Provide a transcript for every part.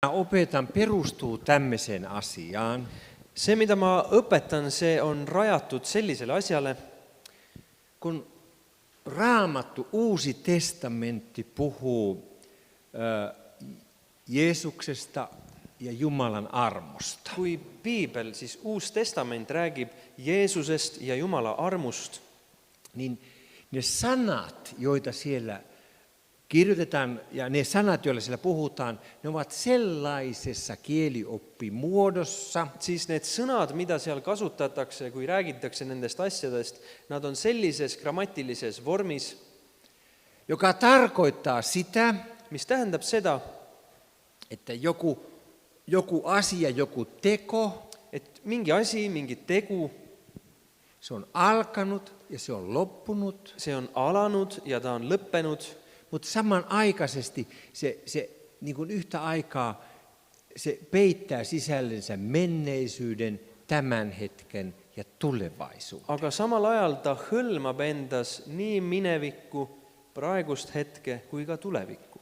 opetan perustuu tämmöiseen asiaan. Se, mitä mä õpetan, se on rajatud selliselle asjale, Kun Raamattu, Uusi testamentti puhuu Jeesuksesta ja Jumalan armosta. kui piibel, siis Uus Testament räägib Jeesusest ja Jumala armust, Niin ne sanat, joita siellä kirjoitetaan ja ne sanat, joilla siellä puhutaan, ne ovat sellaisessa kielioppimuodossa, siis need sõnad, mida seal kasutatakse, kui räägitakse nendest asjadest, nad on sellises grammatilises vormis, joka tarkoittaa sitä, mis tähendab seda, että joku asia, joku teko, et mingi asi, mingi tegu, se on alkanut ja se on loppunut, see on alanud ja ta on lõppenud, mutta samanaikaisesti se niin kuin yhtä aikaa se peittää sisällensä menneisyyden, tämän hetken ja tulevaisuuden. aga samal ajal ta hõlmab endas nii minevikku, praegust hetke kui ka tulevikku.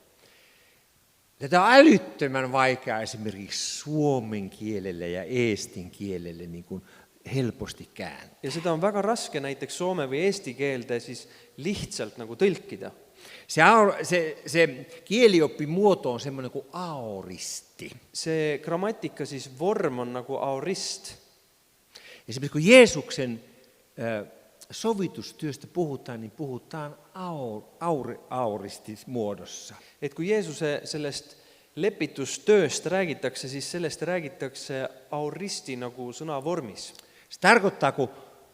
Tätä on älyttömän vaikea esimerkiksi suomen kielelle ja eestin kielelle niin kuin helposti kääntää. Ja seda on väga raske näiteks soome või eesti keelde siis lihtsalt nagu tõlkida. Se kielioppimuoto on semmoinen kuin aoristi. See grammatika siis vorm on nagu aorist. Esimerkiksi kun Jeesuksen sovitustyöstä puhutaan, niin puhutaan auristismuodossa. Et kui Jeesuse sellest lepitustööst räägitakse, siis sellest räägitakse auristi nagu sõna vormis. Se tarkoittaa, kun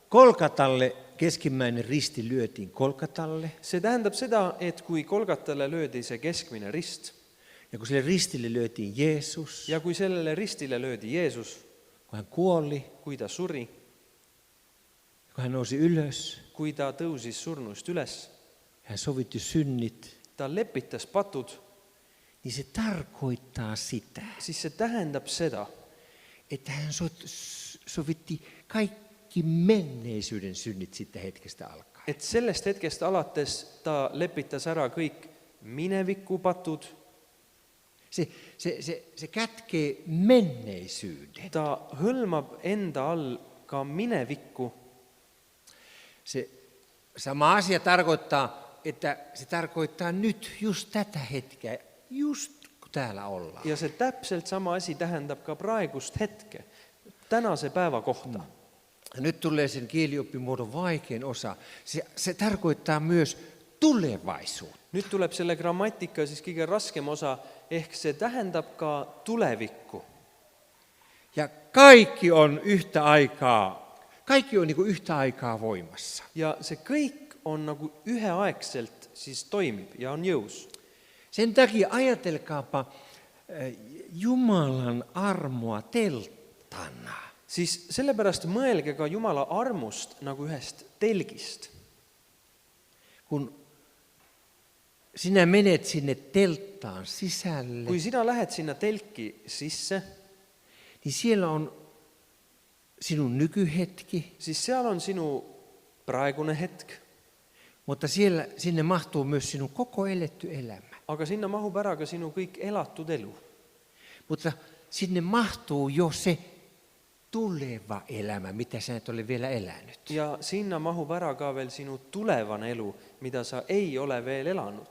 Kolkatalle keskimmäinen risti lyötiin Kolkatalle, See tähendab seda, et kui Kolgatale löödi see keskmine rist ja kun sille ristille lyötiin Jeesus, ja kui sellele ristile löödi Jeesus, kun hän kuoli, kui ta suri, kun hän nousi ylös, kui ta tõusis surnuist üles, hän sovitti synnit, ta lepitas patud, niin se tarkoittaa sitä, siis se tähendab seda, että hän sovitti kaikki menneisyyden synnit sitten hetkestä alkaen. et sellest hetkest alates ta lepitas ära kõik mineviku patud, Se kätkee menneisyyden. ta hõlmab enda all ka minevikku. Se sama asia tarkoittaa, että se tarkoittaa nyt just tätä hetkeä, just kun täällä ollaan. Ja see täpselt sama asi tähendab ka praegust hetke, tänase päeva kohta. Ja nyt tulee sen kielioppimuodon vaikein osa. Se tarkoittaa myös tulevaisuutta. Nüüd tuleb selle grammatika siis kõige raskem osa, ehk see tähendab ka tulevikku. Ja kaikki on niin kuin yhtä aikaa voimassa. Ja see kõik on nagu üheaegselt siis toimib ja on jõus. Sen takia ajatelkaapa Jumalan armoa telttana. Siis sellepärast mõelge ka Jumala armust nagu ühest telgist. Kun sinä menet sinne telttaan sisälle, Kui sina lähed sinna telki sisse, niin siellä on sinun nykyhetki, siis seal on sinu praegune hetk, mutta sinne mahtuu myös sinun koko eletty elämä. aga sinna mahub ära ka sinu kõik elatud elu. Mutta sinne mahtuu jo se tuleva elämä, mitä sä et ole vielä elänyt. Ja sinna mahub ära ka veel sinu tulevane elu, mida sa ei ole veel elanud.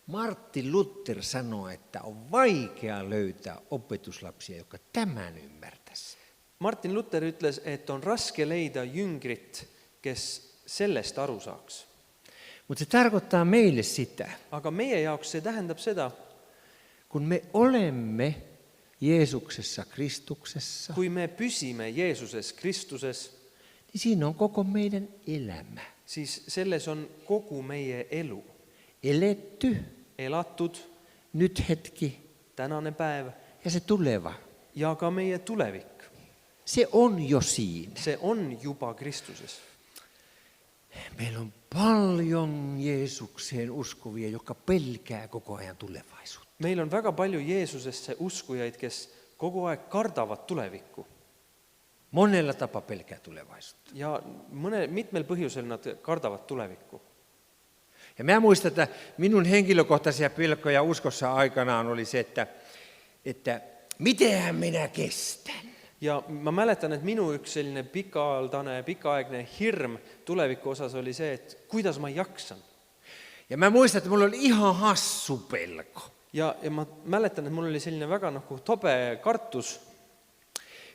Martin Luther sanoi, että on vaikea löytää opetuslapsia, jotka tämän ymmärtäisi. Martin Luther ütles, et on raske leida jüngrit, kes sellest aru saaks. Mutta se tarkoittaa meille sitä, Aga meie jaoks see tähendab seda, kun me olemme Jeesuksessa, Kristuksessa, kui me püsime Jeesuses Kristuses, niin siinä on koko meidän elämä. siis selles on kogu meie elu. Eletty, Elatud, nyt hetki tänane päev ja se tuleva. ja ka meie tulevik. Se on jo siinä. See on juba Kristuses. Meillä on paljon Jeesukseen uskovia, jotka pelkää koko ajan tulevaisuutta. Meil on väga palju Jeesusesse uskujaid, kes kogu aeg kardavad tulevikku. Monella tapaa pelkää tulevaisuutta. Ja mitmel põhjusel nad kardavad tulevikku. Ja mä muistan, että minun henkilökohtaisia pelkoja uskossa aikanaan oli se, että että mitenhän minä kestän. Ja ma mäletan, et minu üks selline pikaaegne hirm tuleviku osas oli see, et kuidas ma jaksan. Ja mä muistan, että mulla oli ihan hassu pelko. Ja ma mäletan, et mul oli selline väga nagu tobe kartus.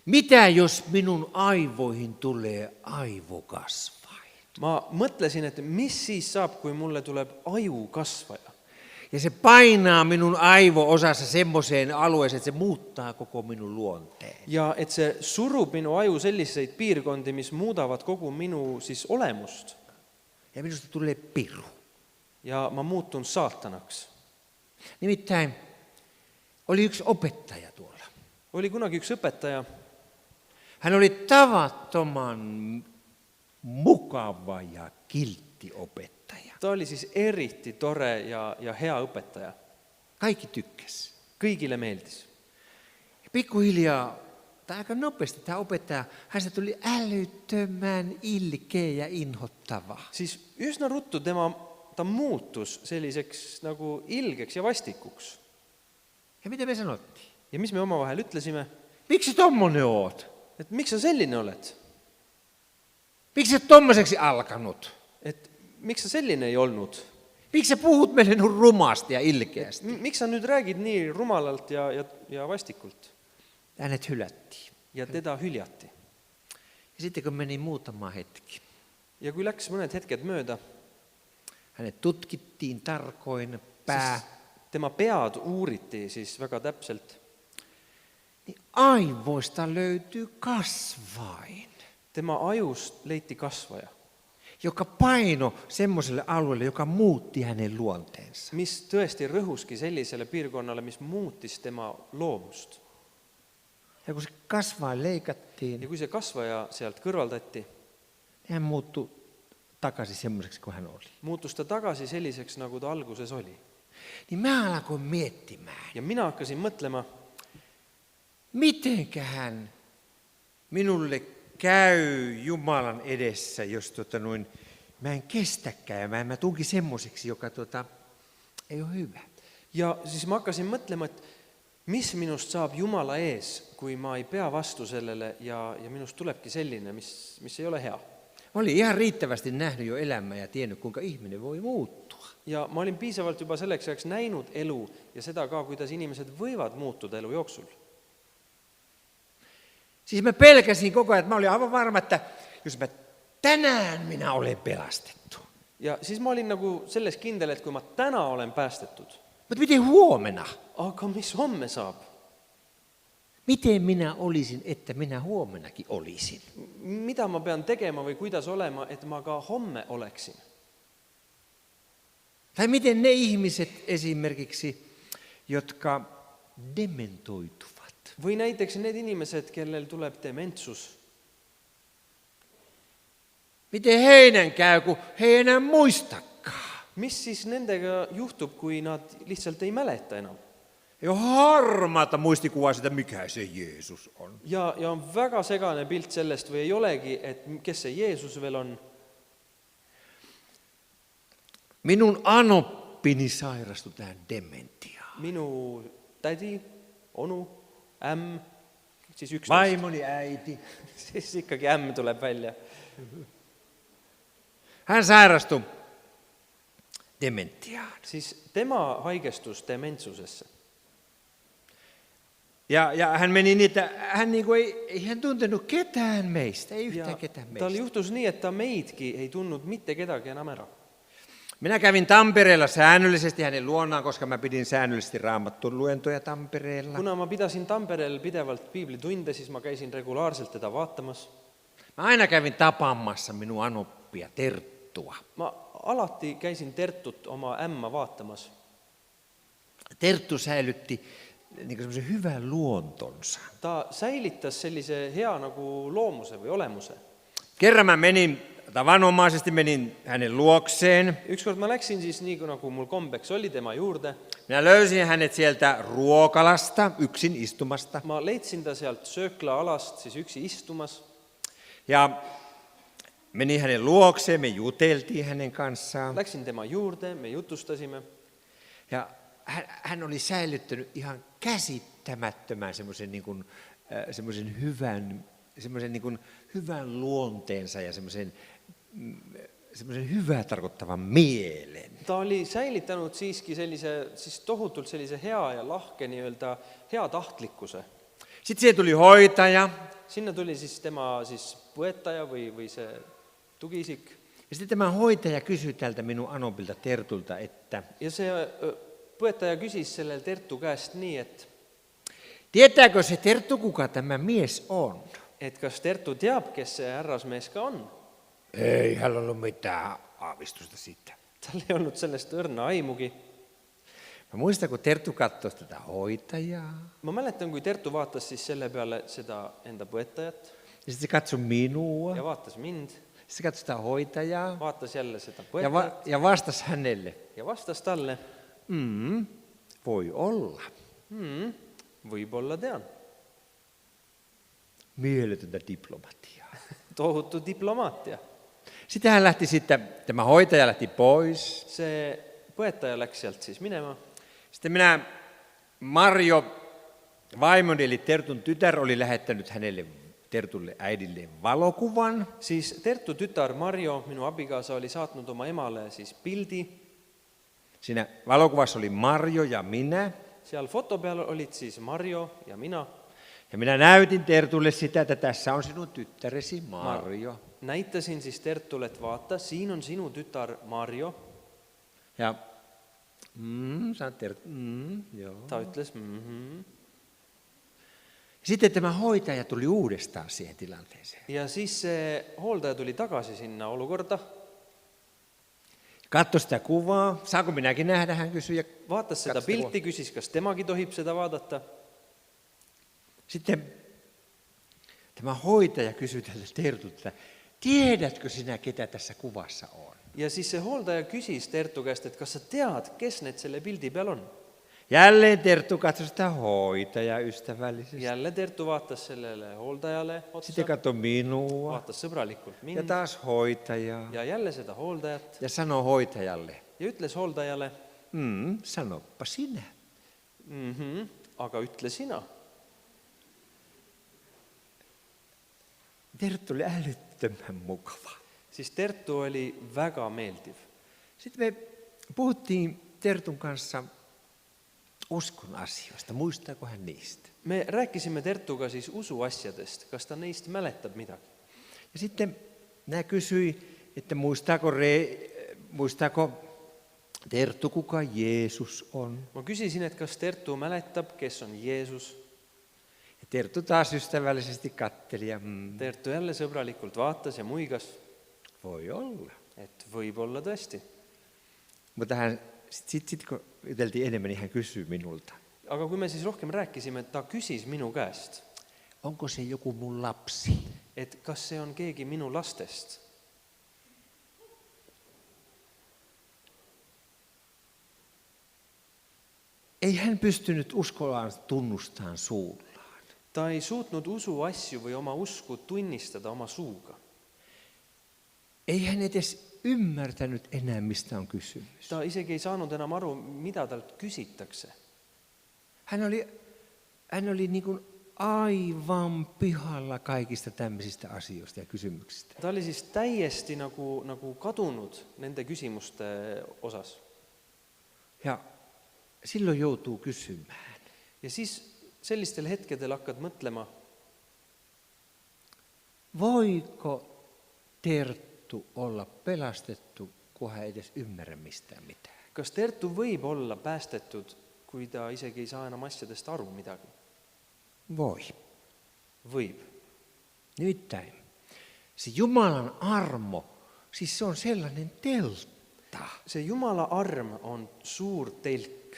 Mitä jos minun aivoihin tulee aivokasvain? Ma mõtlesin, et mis siis saab, kui mulle tuleb ajukasvaja. Ja se painaa minun aivo-osassa semmoiseen alueeseen, että se muuttaa koko minun luonteen. Ja et see surub minu aju selliseid piirkondi, mis muudavad kogu minu siis olemust. Ja minusta tulee piru. Ja ma muutun saatanaks. Nimittäin oli yksi opettaja tuolla. Oli kunagi üks õpetaja. Hän oli tavattoman mukava ja kiltti opettaja. Ta oli siis eriti tore ja hea õpetaja. Kaikki tykkäs. Kõigile meeldis. Ja pikkuhiljaa, tai aika nopeasti tämä opettaja, hänestä tuli älyttömän ilkeä ja inhottava. Siis üsna ruttu ta muutus selliseks nagu ilgeks ja vastikuks. Ja mitä me sanottiin? Ja mis me omavahel ütlesime? Miksi tommonen oot? Et miks sa selline oled? Miksi sä tommoseksi alkanut? Et miks sa selline ei olnud? Miksi sä puhut meille niin rumasti ja ilkeästi? Miks sa nüüd räägid nii rumalalt ja vastikult? Hänet hylättiin. Ja teda hyljati. Ja sitten kun meni muutama hetki, Ja kui läks mõned hetked mööda, hänet tutkittiin tarkoin pää, tema pead uuriti siis väga täpselt. niin aivoista löytyy kasvain, Tema ajust leiti kasvaja, joka paino semmoiselle alueelle, joka muutti hänen luonteensa. mis tõesti rõhuski sellisele piirkonnale, mis muutis tema loomust. Ja kun se kasvain leikattiin, Ja kui see kasvaja sealt kõrvaldati, niin hän muuttui takaisin semmoiseksi kuin hän oli. muutus ta tagasi selliseks, nagu ta alguses oli. Niin mä alkoin miettimään, Ja mina hakkasin mõtlema, mitenköhän minulle käy Jumalan edessä, jos mä en kestäkään ja mä tunkin semmoiseksi, joka ei ole hyvä. ja siis ma hakkasin mõtlema, et mis minust saab Jumala ees, kui ma ei pea vastu sellele ja minust tulebki selline, mis ei ole hea. Mä olin ihan riittävästi nähnyt jo elämää ja tiennyt, kuinka ihminen voi muuttua. Ja ma olin piisavalt juba selleks ajaks näinud elu ja seda ka, kuidas inimesed võivad muutuda elu jooksul. Siis mä pelkäsin koko ajan, että mä olin aivan varma, että jos mä tänään minä olen pelastettu. Ja siis ma olin nagu selles kindel, et kui ma täna olen päästetud, Mutta miten huomenna? aga mis homme saab? Miten minä olisin, että minä huomennakin olisin? Mida ma pean tegema või kuidas olema, et ma ka homme oleksin? Tai miten ne ihmiset esimerkiksi, jotka dementoituvat? Või näiteks need inimesed, kellel tuleb dementsus. Miten heidän käy, kun he ei enää muistakaan? Mis siis nendega juhtub, kui nad lihtsalt ei mäleta enam? Ei ole harmaata muistikuvaa sitä, mikä se Jeesus on. Ja on väga segane pilt sellest või ei olegi, et kes see Jeesus veel on. Minun anoppini sairastui tähän dementiaan. Minu tädi, onu, ämm, siis 11. Vaimoni äiti. Siis ikkagi ämm tuleb välja. Hän sairastui dementiaan. Siis tema haigestus dementsusesse. Ja hän meni niin, että ei hän tuntenut ketään meistä, ei yhtään ketään Tal meistä. juhtus nii, et ta meidki ei tundnud mitte kedagi enam ära. Minä kävin Tampereella säännöllisesti hänen luonaan, koska mä pidin säännöllisesti Raamatun luentoja Tampereella. Kuna ma pidasin Tampereel pidevalt piiblitunde, siis ma käisin regulaarselt teda vaatamas. Mä aina kävin tapaamassa minun anoppia Terttua. Ma alati käisin Tertut oma ämma vaatamas. Terttu säilytti niin semmoisen hyvän luontonsa. Ta säilitas sellise hea nagu loomuse või olemuse. Kerran mä tavanomaisesti menin hänen luokseen. Ükskord ma läksin siis nii, nagu mul kombeks oli tema juurde. Minä löysin hänet sieltä ruokalasta, yksin istumasta. Ma leidsin ta sealt söökla-alast siis üksi istumas. Ja menin hänen luokseen, me juteltiin hänen kanssaan. Läksin tema juurde, me jutustasime. Ja hän oli säilyttänyt ihan käsittämättömän semmoisen niin kuin, semmoisen niin kuin hyvän luonteensa ja semmoisen hyvää tarkoittavan mielen. Ta oli säilitanud siiski siis tohutult sellise hea ja lahke nii-öelda heatahtlikkuse. Sitten siihen tuli hoitaja. Sinna tuli siis tema siis põetaja või see tugiisik. Ja sitten tämä hoitaja kysyi tältä minun anobilta Tertulta, että Ja see põetaja küsis sellel Tertu käest nii, et tietääkö se Terttu, kuka tämä mies on? kas Tertu teab, kes see härrasmees ka on? Ei hänellä ollut mitään aavistusta siitä. Tal ei olnud sellest õrna aimugi. Mä muistan, kun Terttu katsoi tätä hoitajaa. Ma mäletan, kui Tertu vaatas siis selle peale seda enda põetajat Ja sitten se katsoi minua. ja vaatas mind, Sitten se katsoi sitä hoitajaa. vaatas jälle seda Ja, põetajat ja vastasi hänelle. ja vastas talle, Voi olla. Võib-olla tean. Mieletöntä diplomatiaa. Tohutu diplomaatia. Sitten hän lähti tämä hoitaja lähti pois. See põetaja läks sealt siis minema. Sitten Marjo, vaimoni eli Tertun tytär, oli lähettänyt Tertulle äidille valokuvan. Siis Tertu tütar Marjo, minu abikaasa, oli saatnud oma emale siis pildi. Siinä valokuvassa oli Marjo ja minä. Seal foto peal olid siis Marjo ja mina. Ja minä näytin Tertulle sitä, että tässä on sinun tyttäresi Marjo. Näitasin siis Tertule, että vaata, siinä on sinu tytar Marjo. Ja joo. Ta ütles, Sitten tämä hoitaja tuli uudestaan siihen tilanteeseen. Ja siis see hooldaja tuli tagasi sinna olukorda. Katsoi sitä kuvaa. Saanko minäkin nähdä, hän kysyi. Vaatas seda pilti, küsis, kas temagi tohib seda vaadata. Sitten tämä hoitaja kysyi tältä Tertulta, tiedätkö sinä, ketä tässä kuvassa on? Ja siis see hooldaja küsis Tertu käest, et kas sa tead, kes need selle pildi peal on? Jälleen Terttu katsoi sitä hoitajaa ystävällisesti. Jälle Tertu vaatas sellele hooldajale otsa, Sitten katsoi minua vaatas sõbralikult ja mind taas hoitajaa. ja jälle seda hooldajat Ja sanoi hoitajalle, ja ütles hooldajale, sanoppa sinä. Aga ütle sina. Terttu oli älyttömän mukava. Siis Tertu oli väga meeldiv. Sitten me puhuttiin Tertun kanssa uskon asioista. Muistaako hän niistä? Me rääkisime Tertuga siis usuasjadest, kas ta neist mäletab midagi. Ja sitten nämä kysyi, että muistaako Terttu, kuka Jeesus on? Ma küsisin, et kas Tertu mäletab, kes on Jeesus. Ja Terttu taas ystävällisesti katteli ja Tertu jälle sõbralikult vaatas ja muigas, voi olla. et võib olla tõesti. Mutta hän sitten kun juteltiin enemmän, niin hän kysyi minulta, Aga kui me siis rohkem rääkisime, ta küsis minu käest, onko se joku mun lapsi? et kas see on keegi minu lastest. Ei hän pystynyt uskoaan tunnustaan suullaan. Ta ei suutnud usuasju või oma usku tunnistada oma suuga. Ei hän edes ymmärtänyt enää, mistä on kysymys. Ta isegi ei saanud enam aru, mida talt küsitakse. Hän oli niin kuin aivan pihalla kaikista tämmöisistä asioista ja kysymyksistä. Ta oli siis täiesti nagu kadunud nende küsimuste osas. Ja silloin joutuu kysymään. Ja siis sellistel hetkedel hakkad mõtlema, voiko Terttu olla pelastettu, kun hän ei edes ymmärrä mistään mitään? kas Tertu võib olla päästetud, kui ta isegi ei saa enam asjadest aru midagi? Voi. Võib. Nimittäin se Jumalan armo, siis se on sellainen teltta. See Jumala arm on suur telk.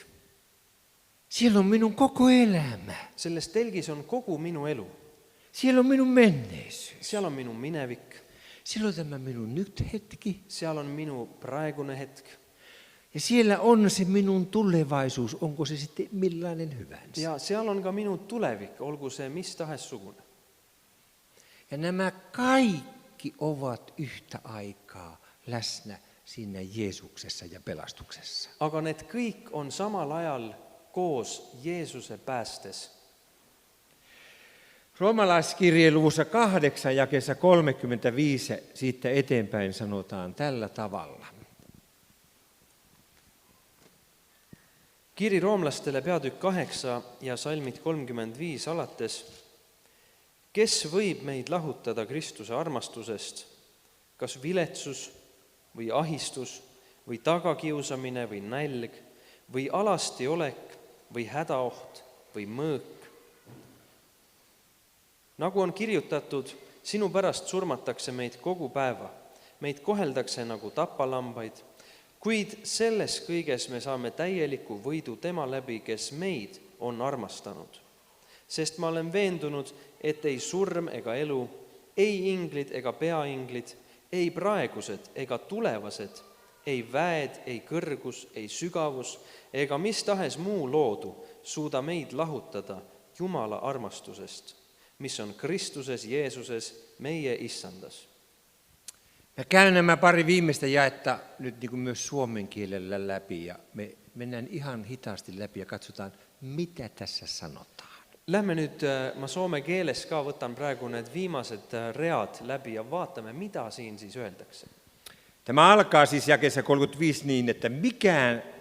Siellä on minun koko elämä. Selles telgis on kogu minu elu. Siellä on minun menneisyys. Seal on minu minevik. Siellä on tämä minun nyt hetki. Seal on minu praegune hetk. Ja siellä on se minun tulevaisuus, onko se sitten millainen hyvänsä. Ja seal on ka minu tulevik, olgu see mis tahes sugune. Ja nämä kaikki ovat yhtä aikaa läsnä siinä Jeesuksessa ja pelastuksessa. aga need kõik on samal ajal koos Jeesuse päästes. Roomalaiskirjeen luvussa 8 jakeessa 35 siitä eteenpäin sanotaan tällä tavalla. Kiri roomlastele peatükk 8 ja salmid 35 alates. Kes võib meid lahutada Kristuse armastusest? Kas viletsus või ahistus või tagakiusamine või nälg või alasti olek või hädaoht või mõõk? Nagu on kirjutatud, sinu pärast surmatakse meid kogu päeva. Meid koheldakse nagu tapalambaid, kuid selles kõiges me saame täieliku võidu tema läbi, kes meid on armastanud. Sest ma olen veendunud, et ei surm ega elu, ei inglid ega peainglid, ei praegused ega tulevased, ei väed, ei kõrgus, ei sügavus ega mis tahes muu loodu suuda meid lahutada Jumala armastusest, mis on Kristuses Jeesuses meie Issandas. Mä käyn nämä pari viimeistä jaetta nyt niin kuin myös suomen kielellä läpi ja me mennään ihan hitaasti läpi ja katsotaan, mitä tässä sanotaan. Lähme nüüd, ma soome keeles ka võtan praegu need viimased read läbi ja vaatame, mida siin siis öeldakse. Tämä alkaa siis jakeessa 35 niin, että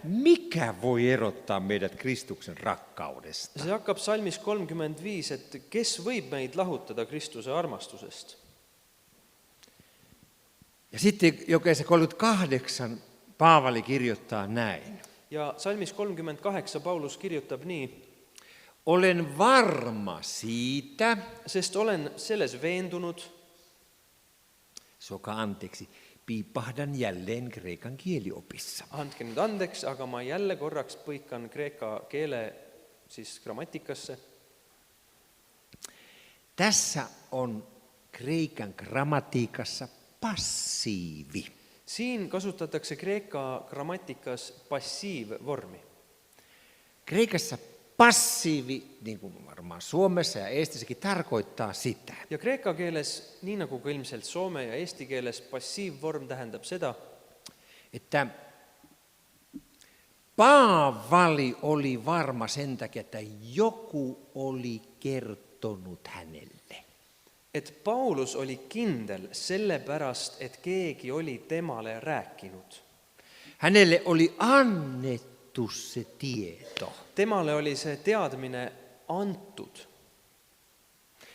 mikä voi erottaa meidät Kristuksen rakkaudesta. See hakkab salmis 35, et kes võib meid lahutada Kristuse armastusest. Ja sitten jakeessa 38 Paavali kirjoittaa näin. Ja salmis 38 Paulus kirjutab nii. Olen varma siitä, Sest olen selles veendunud, soka anteeksi, piipahdan jälleen kreikan kieliopissa. andke nüüd andeks, aga ma jälle korraks põikan kreeka keele siis grammatikasse. Tässä on kreikan grammatiikassa passiivi. Siin kasutatakse kreeka grammatikas passiivvormi. Kreikassa passiivi, niin kuin varmaan Suomessa ja Eestissäkin, tarkoittaa sitä, Ja kreeka keeles, nii nagu ka ilmselt soome ja eesti keeles, passiivvorm tähendab seda, että Paavali oli varma sen takia, että joku oli kertonut hänelle. et Paulus oli kindel sellepärast, et keegi oli temale rääkinud. Hänelle oli annettu se tieto. Temale oli see teadmine antud.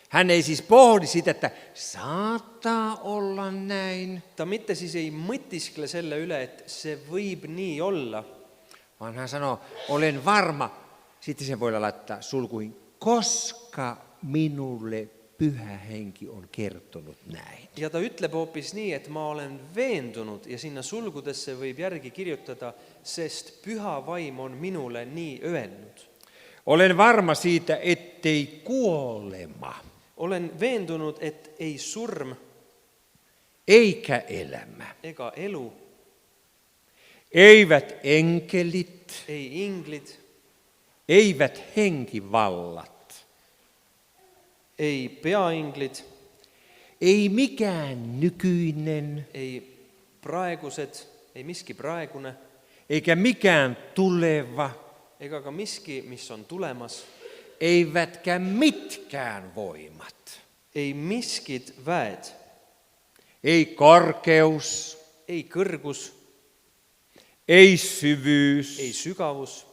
Hän ei siis pohdi sitä, että saattaa olla näin, Ta mitte siis ei mõtiskle selle üle, et see võib nii olla, vaan hän sanoo, olen varma, sitten sen voi laittaa sulkuihin, koska minulle Pyhä Henki on kertonut näin. ja ta ütleb hoopis nii, et ma olen veendunud ja sinna sulgudesse võib järgi kirjutada, sest Püha Vaim on minule nii öelnud. Olen varma siitä, ettei kuolema, Olen veendunud, et ei surm eikä elämä, ega elu, eivät enkelit, ei inglid, eivät henkivallat, ei peainglid, ei mikään nykyinen, ei praegused, ei miski praegune, eikä mikään tuleva, ega ka miski, mis on tulemas, eivätkä mitkään voimat, ei miskid väed, ei korkeus, ei kõrgus, ei syvyys, ei sügavus,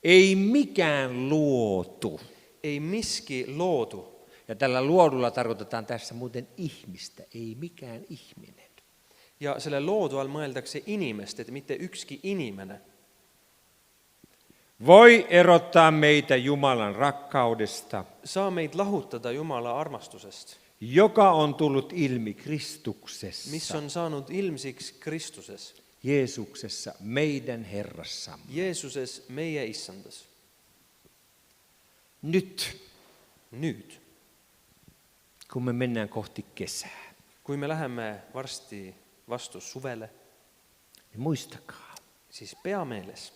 ei mikään luotu. ei miski loodu. Ja tällä luodulla tarkoitetaan tässä muuten ihmistä, ei mikään ihminen. Ja selle loodu all mõeldakse inimest, et mitte ükski inimene. Voi erottaa meitä Jumalan rakkaudesta, Saa meid lahutada Jumala armastusest, joka on tullut ilmi Kristuksessa, mis on saanud ilmsiks Kristuses, Jeesuksessa, meidän Herrassamme. Jeesuses meie Issandas. Nüüd, Kun me mennään kohti kesää, kui me läheme varsti vastu suvele, niin muistakaa, siis pea meeles,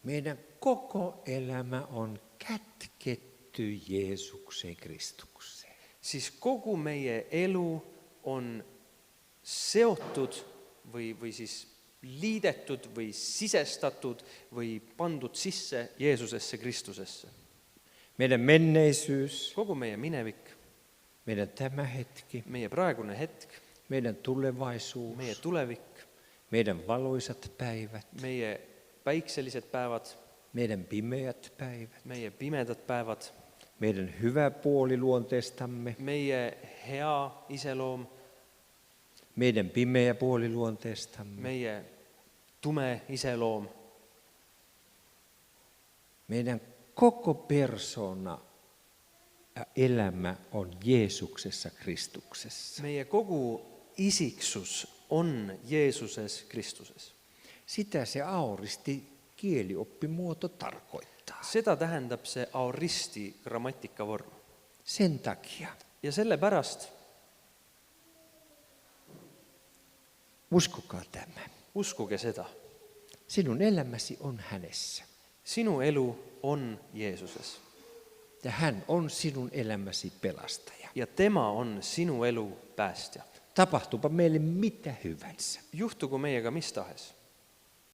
meidän koko elämä on kätketty Jeesukseen Kristukseen. siis kogu meie elu on seotud või siis liidetud või sisestatud või pandud sisse Jeesusesse Kristusesse. Meidän menneisyys, Kogu meie minevik, meidän tämä hetki, meie praegune hetk, meidän tulevaisuus, meie tulevik, meidän valoisat päivät, meie päikselised päevad, meidän pimeät päivät, meie pimedad päevad, meidän hyvä puoli luonteestamme, meie hea iseloom, meidän pimeä puoli luonteestamme, meie tume iseloom, meidän koko persona ja elämä on Jeesuksessa Kristuksessa. meie kogu isiksus on Jeesuses Kristuses. Sitä se auristi kielioppimuoto tarkoittaa. Seda tähendab see aoristi grammatikavorm. Sen takia Ja sellepärast uskokaa tämä. uskuge seda. Sinun elämäsi on hänessä. Sinu elu on Jeesuses. Ja hän on sinun elämäsi pelastaja. Ja tema on sinu elu päästja. Tapahtuupa meille mitä hyvänsä. Juhtugu meiega mis tahes.